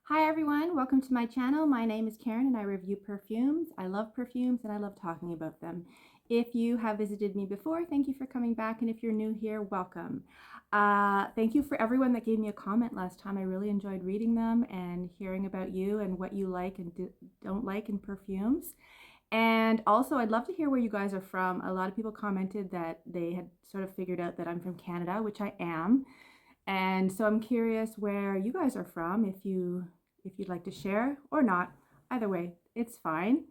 Hi everyone, welcome to my channel. My name is Karen and I review perfumes. I love perfumes and I love talking about them. If you have visited me before, thank you for coming back, and if you're new here, welcome. Thank you for everyone that gave me a comment last time. I really enjoyed reading them and hearing about you and what you like and don't like in perfumes. And also, I'd love to hear where you guys are from. A lot of people commented that they had sort of figured out that I'm from Canada, which I am. And so I'm curious where you guys are from, if you'd like to share or not. Either way, it's fine.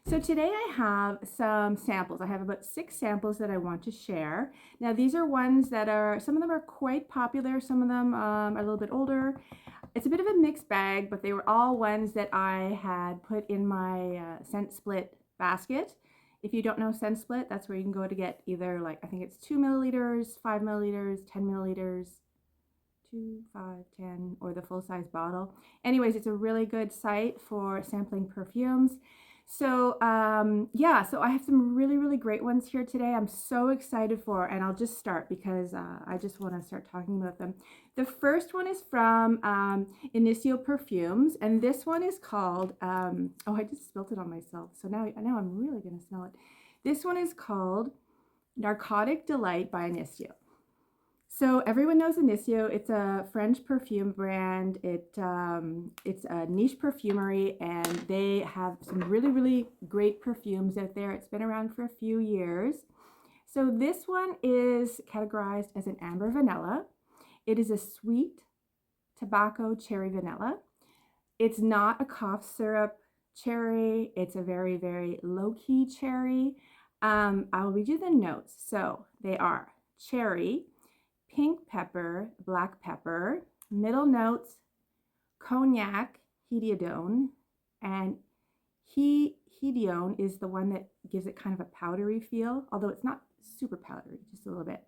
So today I have some samples. I have about 6 samples that I want to share. Now these are ones that are, some of them are quite popular, some of them are a little bit older. It's a bit of a mixed bag, but they were all ones that I had put in my scent split basket. If you don't know scent split, that's where you can go to get either, like, I think it's 2 milliliters, 5 milliliters, 10 milliliters, 2, 5, 10, or the full-size bottle. Anyways, it's a really good site for sampling perfumes. So yeah, so I have some really great ones here today. I'm so excited for, and I'll just start because I just want to start talking about them. The first one is from Initio Perfumes, and this one is called oh, I just spilled it on myself, so now I'm really gonna smell it. This one is called Narcotic Delight by Initio. So everyone knows Initio. It's a French perfume brand. It's a niche perfumery, and they have some really great perfumes out there. It's been around for a few years. So this one is categorized as an amber vanilla. It is a sweet tobacco cherry vanilla. It's not a cough syrup cherry. It's a very low-key cherry. I'll read you the notes. So they are cherry, pink pepper, black pepper, middle notes, cognac, hedione, and hedione is the one that gives it kind of a powdery feel, although it's not super powdery, just a little bit.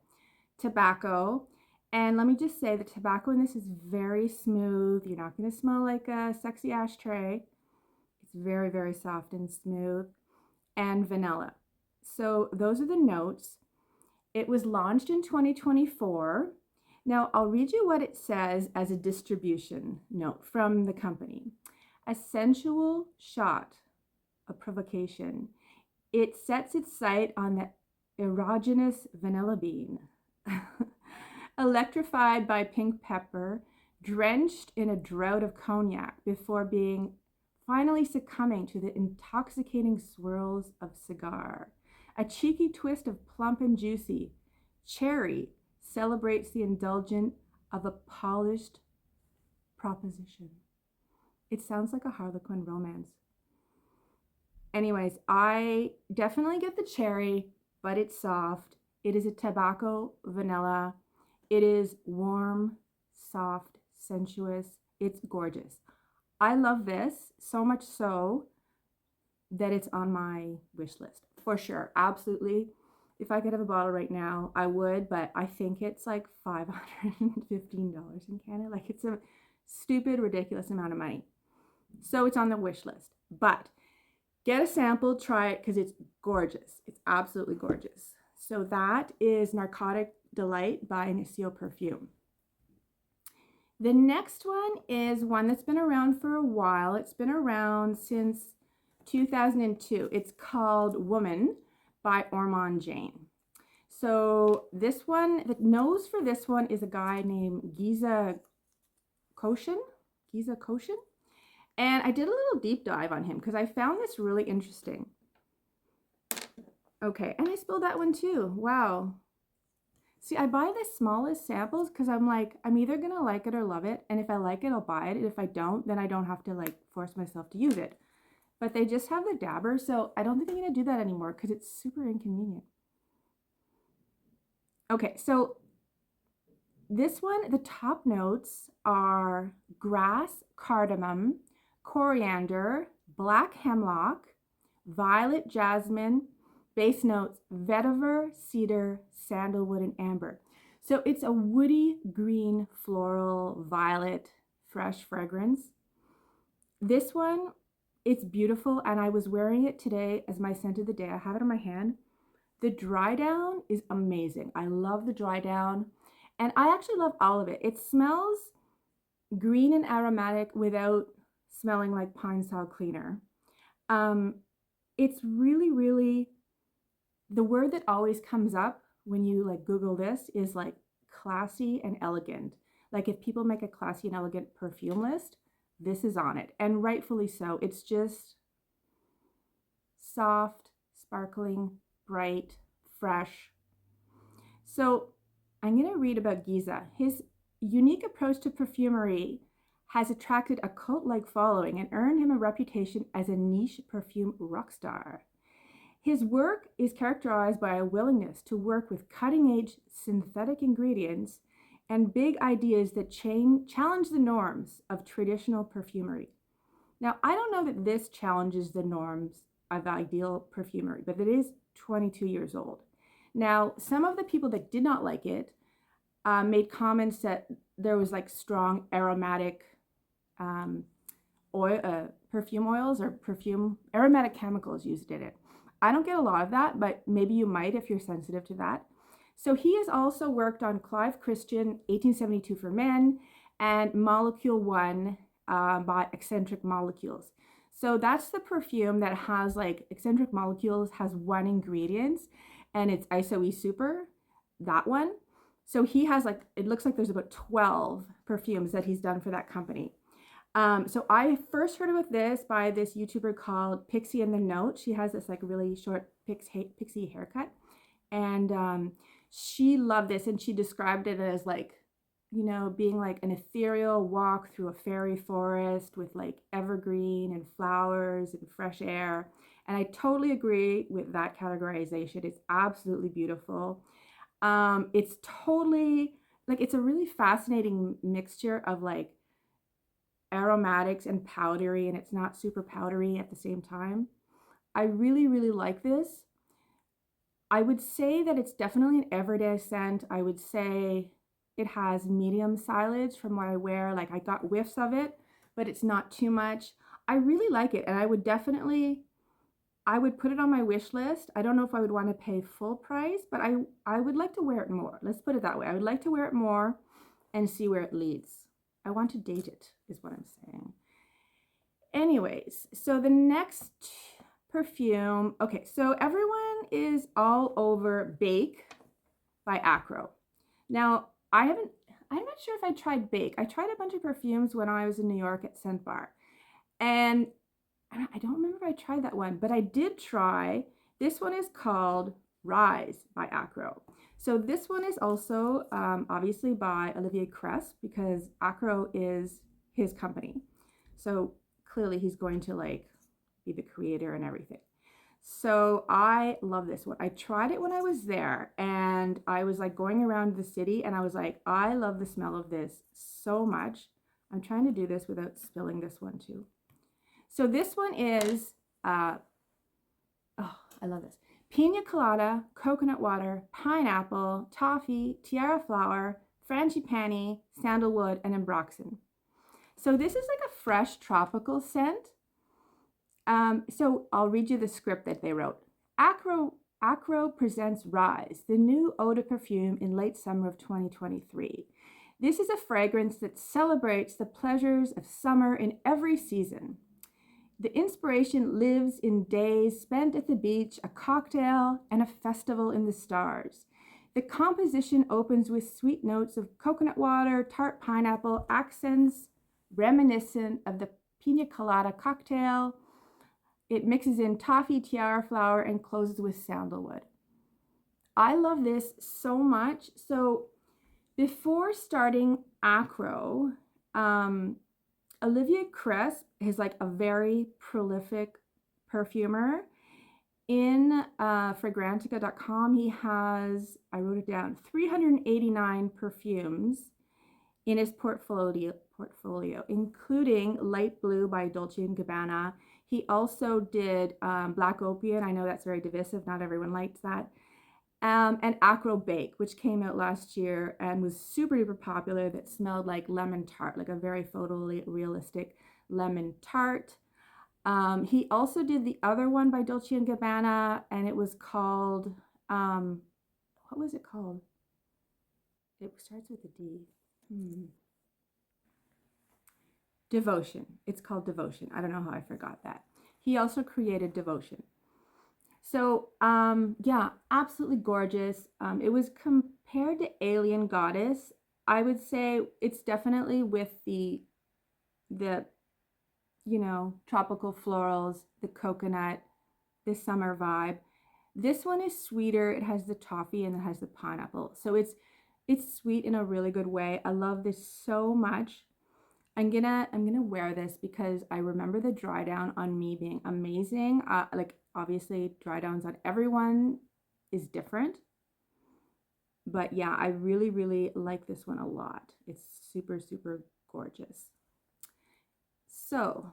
Tobacco, and let me just say the tobacco in this is very smooth. You're not going to smell like a sexy ashtray. It's very soft and smooth. And vanilla. So those are the notes. It was launched in 2024. Now I'll read you what it says as a distribution note from the company. A sensual shot of provocation. It sets its sight on the erogenous vanilla bean. Electrified by pink pepper, drenched in a drought of cognac before being finally succumbing to the intoxicating swirls of cigar. A cheeky twist of plump and juicy. Cherry celebrates the indulgent of a polished proposition. It sounds like a Harlequin romance. Anyways, I definitely get the cherry, but it's soft. It is a tobacco vanilla. It is warm, soft, sensuous. It's gorgeous. I love this so much so that it's on my wish list for sure. Absolutely. If I could have a bottle right now, I would, but I think it's like $515 in Canada. Like, it's a stupid, ridiculous amount of money. So it's on the wish list. But get a sample, try it, because it's gorgeous. It's absolutely gorgeous. So that is Narcotic Delight by Initio Perfume. The next one is one that's been around for a while. It's been around since 2002. It's called Woman by Ormonde. So this one, the nose for this one is a guy named Giza Koshin. And I did a little deep dive on him because I found this really interesting. Okay, and I spilled that one too. Wow. See, I buy the smallest samples because I'm like, I'm either going to like it or love it. And if I like it, I'll buy it. And if I don't, then I don't have to like force myself to use it. But they just have the dabber, so I don't think I'm going to do that anymore because it's super inconvenient. Okay, so this one, the top notes are grass, cardamom, coriander, black hemlock, violet jasmine, base notes vetiver, cedar, sandalwood, and amber. So it's a woody green, floral, violet, fresh fragrance. This one, it's beautiful, and I was wearing it today as my scent of the day. I have it in my hand. The dry down is amazing. I love the dry down, and I actually love all of it. It smells green and aromatic without smelling like pine sol cleaner. It's really, really, the word that always comes up when you like Google this is like classy and elegant. Like if people make a classy and elegant perfume list, this is on it, and rightfully so. It's just soft, sparkling, bright, fresh. So I'm going to read about Giza. His unique approach to perfumery has attracted a cult-like following and earned him a reputation as a niche perfume rock star. His work is characterized by a willingness to work with cutting-edge synthetic ingredients and big ideas that challenge the norms of traditional perfumery. Now, I don't know that this challenges the norms of ideal perfumery, but it is 22 years old. Now, some of the people that did not like it made comments that there was like strong aromatic perfume oils or perfume aromatic chemicals used in it. I don't get a lot of that, but maybe you might if you're sensitive to that. So he has also worked on Clive Christian 1872 for Men and Molecule 1 by Eccentric Molecules. So that's the perfume that has like Eccentric Molecules has one ingredient and it's ISOE Super, that one. So he has like, it looks like there's about 12 perfumes that he's done for that company. So I first heard about this by this YouTuber called Pixie and the Note. She has this like really short pixie haircut. And she loved this and she described it as like, you know, being like an ethereal walk through a fairy forest with like evergreen and flowers and fresh air. And I totally agree with that categorization. It's absolutely beautiful. It's totally like, it's a really fascinating mixture of like aromatics and powdery, and it's not super powdery at the same time. I really, really like this. I would say that it's definitely an everyday scent. I would say it has medium silage from what I wear. Like I got whiffs of it, but it's not too much. I really like it, and I would put it on my wish list. I don't know if I would want to pay full price, but I would like to wear it more. Let's put it that way. I would like to wear it more and see where it leads. I want to date it, is what I'm saying. Anyways, so the next perfume, okay, so everyone is all over Bake by Akro. Now, I'm not sure if I tried Bake. I tried a bunch of perfumes when I was in New York at Scent Bar. And I don't remember if I tried that one, but I did try, this one is called Rise by Akro. So this one is also obviously by Olivier Kress because Akro is his company. So clearly he's going to like be the creator and everything. So I love this one. I tried it when I was there and I was like going around the city and I was like, I love the smell of this so much. I'm trying to do this without spilling this one too. So this one is, oh, I love this. Pina colada, coconut water, pineapple, toffee, tiara flower, frangipani, sandalwood, and ambroxan. So this is like a fresh tropical scent. So I'll read you the script that they wrote. Akro presents Rise, the new eau de perfume in late summer of 2023. This is a fragrance that celebrates the pleasures of summer in every season. The inspiration lives in days spent at the beach, a cocktail, and a festival in the stars. The composition opens with sweet notes of coconut water, tart pineapple, accents reminiscent of the pina colada cocktail. It mixes in toffee, tiara flower, and closes with sandalwood. I love this so much. So before starting Akro, Olivier Kress is like a very prolific perfumer. In Fragrancebuy.ca, he has, I wrote it down, 389 perfumes in his portfolio, including Light Blue by Dolce & Gabbana. He also did Black Opium. I know that's very divisive. Not everyone likes that. And Akro Bake, which came out last year and was super duper popular, that smelled like lemon tart, like a very photorealistic lemon tart. He also did the other one by Dolce & Gabbana, and it was called, what was it called? It starts with a D. Devotion. It's called Devotion. I don't know how I forgot that. He also created Devotion. So, yeah, absolutely gorgeous. It was compared to Alien Goddess. I would say it's definitely with the tropical florals, the coconut, the summer vibe. This one is sweeter. It has the toffee and it has the pineapple. So it's sweet in a really good way. I love this so much. I'm gonna wear this because I remember the dry down on me being amazing. Like obviously dry downs on everyone is different. But yeah, I really, really like this one a lot. It's super, super gorgeous. So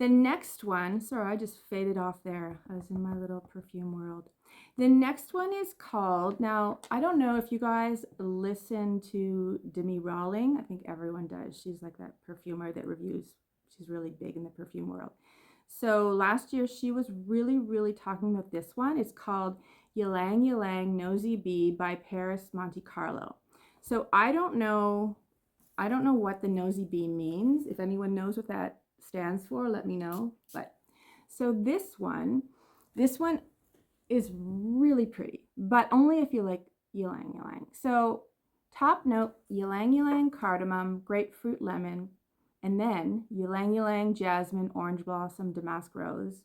the next one, sorry, I just faded off there. I was in my little perfume world. The next one is called, now, I don't know if you guys listen to Demi Rawling. I think everyone does. She's like that perfumer that reviews. She's really big in the perfume world. So last year, she was really, really talking about this one. It's called Ylang Ylang Nosy Bee by Perris Monte Carlo. So I don't know what the nosy bee means. If anyone knows what that stands for, let me know. But so this one is really pretty, but only if you like ylang ylang. So top note, ylang ylang cardamom, grapefruit lemon, and then ylang ylang jasmine, orange blossom, damask rose,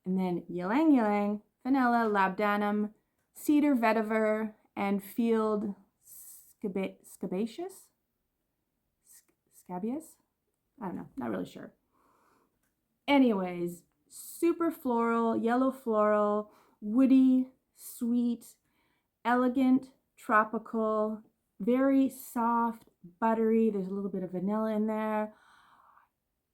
and then ylang ylang vanilla, labdanum, cedar vetiver, and field scabious. I don't know, not really sure. Anyways, super floral, yellow floral, woody, sweet, elegant, tropical, very soft, buttery. There's a little bit of vanilla in there.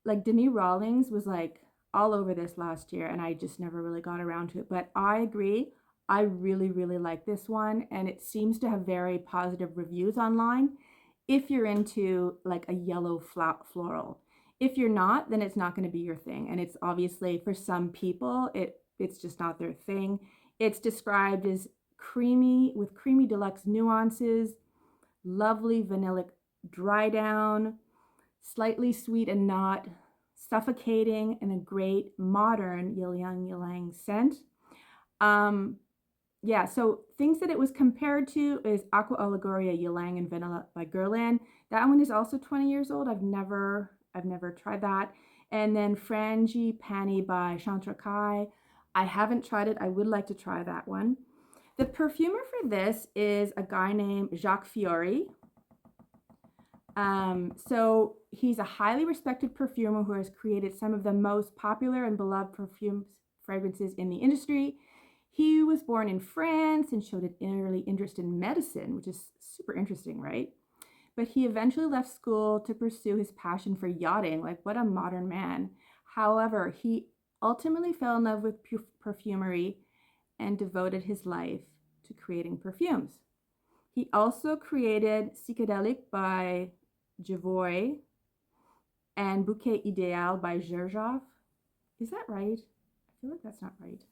Like Demi Rawlings was like all over this last year and I just never really got around to it. But I agree. I really, really like this one and it seems to have very positive reviews online if you're into like a yellow floral. If you're not, then it's not going to be your thing. And it's obviously for some people, it's just not their thing. It's described as creamy with creamy deluxe nuances, lovely vanillic dry down, slightly sweet and not suffocating, and a great modern ylang ylang scent. Yeah, so things that it was compared to is Aqua Olegoria Ylang and Vanilla by Guerlain. That one is also 20 years old. I've never tried that. And then Frangipani by Chantecaille. I haven't tried it. I would like to try that one. The perfumer for this is a guy named Jacques Fiori. So he's a highly respected perfumer who has created some of the most popular and beloved fragrances in the industry. He was born in France and showed an early interest in medicine, which is super interesting, right? But he eventually left school to pursue his passion for yachting. Like, what a modern man. However, he ultimately fell in love with perfumery and devoted his life to creating perfumes. He also created Psychedelic by Javoy and Bouquet Idéal by Gerjoff. Is that right? I feel like that's not right.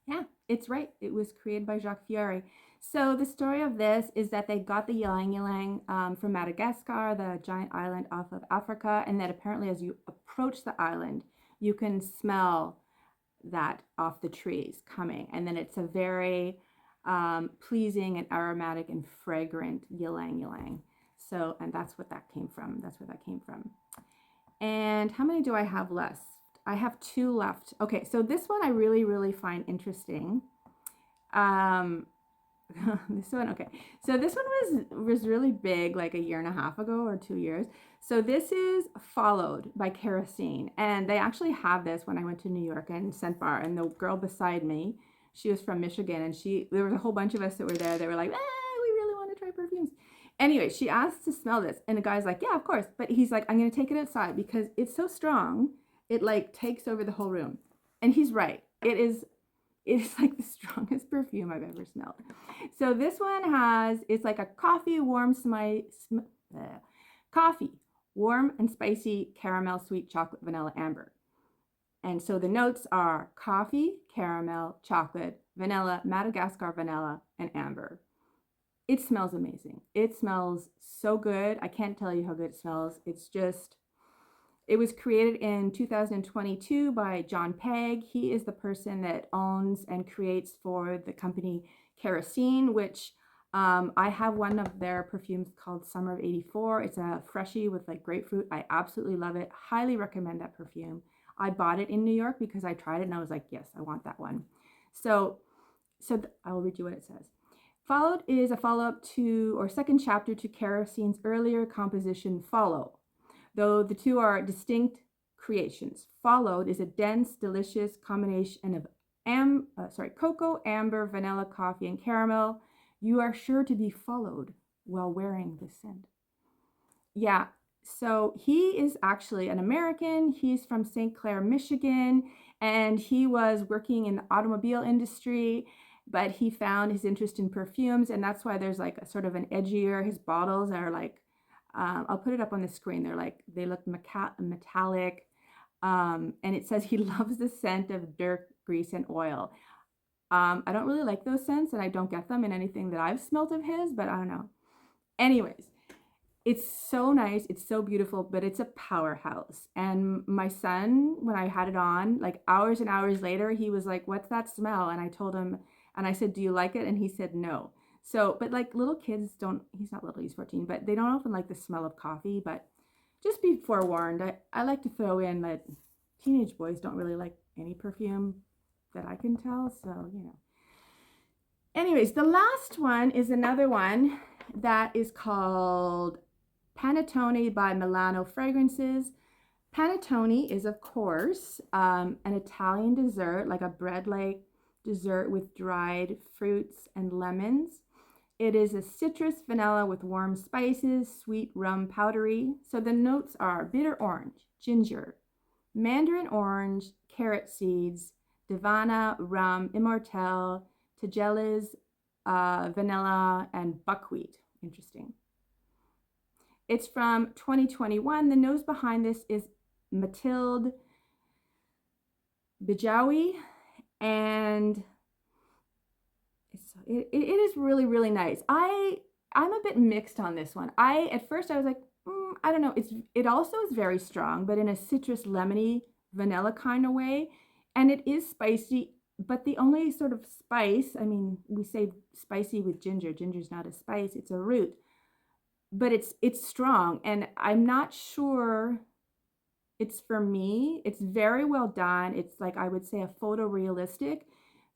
Yeah, it's right. It was created by Jacques Fiori. So the story of this is that they got the ylang ylang from Madagascar, the giant island off of Africa, and that apparently as you approach the island, you can smell that off the trees coming. And then it's a very pleasing and aromatic and fragrant ylang ylang. So, and that's what that came from. That's where that came from. And how many do I have left? I have 2 left. Okay, so this one I really, really find interesting. This one, okay. So this one was really big like a year and a half ago or 2 years. So this is Followed by Kerosene. And they actually have this when I went to New York and Scent Bar. And the girl beside me, she was from Michigan. And there was a whole bunch of us that were there. They were like, we really want to try perfumes. Anyway, she asked to smell this. And the guy's like, yeah, of course. But he's like, I'm going to take it outside because it's so strong. It like takes over the whole room. And he's right. It is like the strongest perfume I've ever smelled. So this one it's like a coffee, warm and spicy caramel, sweet chocolate, vanilla, amber. And so the notes are coffee, caramel, chocolate, vanilla, Madagascar vanilla, and amber. It smells amazing. It smells so good. I can't tell you how good it smells. It's just, it was created in 2022 by John Pegg. He is the person that owns and creates for the company Kerosene, which I have one of their perfumes called Summer of '84. It's a freshie with like grapefruit. I absolutely love it. Highly recommend that perfume. I bought it in New York because I tried it and I was like, yes, I want that one. So I will read you what it says. Followed is a follow-up to, or second chapter to Kerosene's earlier composition, Follow. Though the two are distinct creations. Followed is a dense, delicious combination of cocoa, amber, vanilla, coffee, and caramel. You are sure to be followed while wearing this scent. Yeah, so he is actually an American. He's from St. Clair, Michigan, and he was working in the automobile industry, but he found his interest in perfumes, and that's why there's like a sort of an edgier, his bottles are like, I'll put it up on the screen. They look metallic, and it says he loves the scent of dirt, grease, and oil. I don't really like those scents, and I don't get them in anything that I've smelt of his, but I don't know. Anyways, it's so nice. It's so beautiful, but it's a powerhouse. And my son, when I had it on, like hours and hours later, he was like, what's that smell? And I told him, and I said, do you like it? And he said, no. So, but like little kids don't, he's not little, he's 14, but they don't often like the smell of coffee. But just be forewarned, I like to throw in that teenage boys don't really like any perfume that I can tell. So, you know. Anyways, the last one is another one that is called Panettone by Milano Fragrances. Panettone is, of course, an Italian dessert, like a bread-like dessert with dried fruits and lemons. It is a citrus vanilla with warm spices, sweet rum powdery. So the notes are bitter orange, ginger, mandarin orange, carrot seeds, divana, rum, immortelle, tigelas, vanilla, and buckwheat. Interesting. It's from 2021. The nose behind this is Mathilde Bijawi, and it is really, really nice. I'm a bit mixed on this one. At first I was like, I don't know. It also is very strong, but in a citrus lemony vanilla kind of way, and it is spicy. But the only sort of spice, I mean, we say spicy with ginger. Ginger's not a spice; it's a root. But it's strong, and I'm not sure it's for me. It's very well done. It's like, I would say, a photorealistic.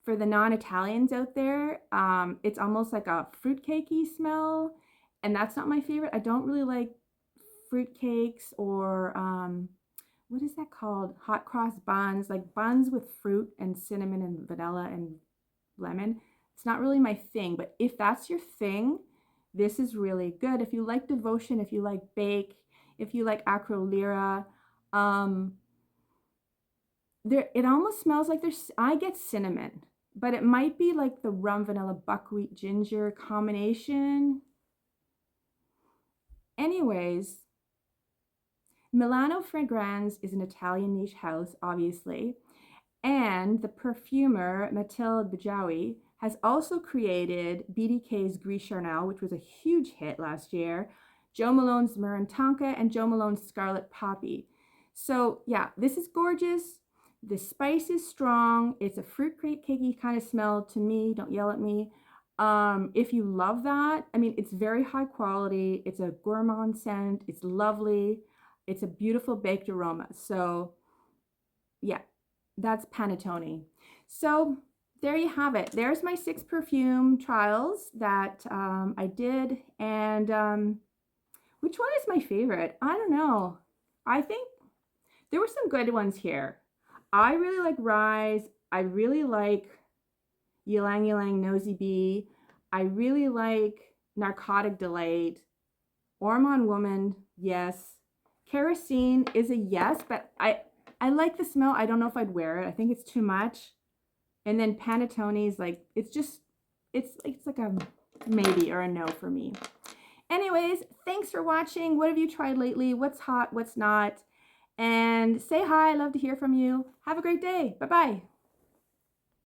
For the non-Italians out there, it's almost like a fruitcakey smell, and that's not my favorite. I don't really like fruitcakes or what is that called? Hot cross buns, like buns with fruit and cinnamon and vanilla and lemon. It's not really my thing, but if that's your thing, this is really good. If you like devotion, if you like bake, if you like Akro Lira, it almost smells like I get cinnamon, but it might be like the rum, vanilla, buckwheat, ginger combination. Anyways, Milano Fragranze is an Italian niche house, obviously, and the perfumer Mathilde Bijawi has also created BDK's Gris Charnel, which was a huge hit last year, Jo Malone's Myrrh Tonka, and Jo Malone's Scarlet Poppy. So yeah, this is gorgeous. The spice is strong. It's a fruit cakey kind of smell to me. Don't yell at me. If you love that, I mean, it's very high quality. It's a gourmand scent. It's lovely. It's a beautiful baked aroma. So yeah, that's Panettone. So there you have it. There's my 6 perfume trials that I did. And which one is my favorite? I don't know. I think there were some good ones here. I really like Rise. I really like Ylang Nosy Bee. I really like Narcotic Delight. Ormonde Woman, yes. Kerosene is a yes, but I like the smell. I don't know if I'd wear it. I think it's too much. And then Panettone is like, it's like a maybe or a no for me. Anyways, thanks for watching. What have you tried lately? What's hot? What's not? And say hi. I love to hear from you. Have a great day. Bye-bye.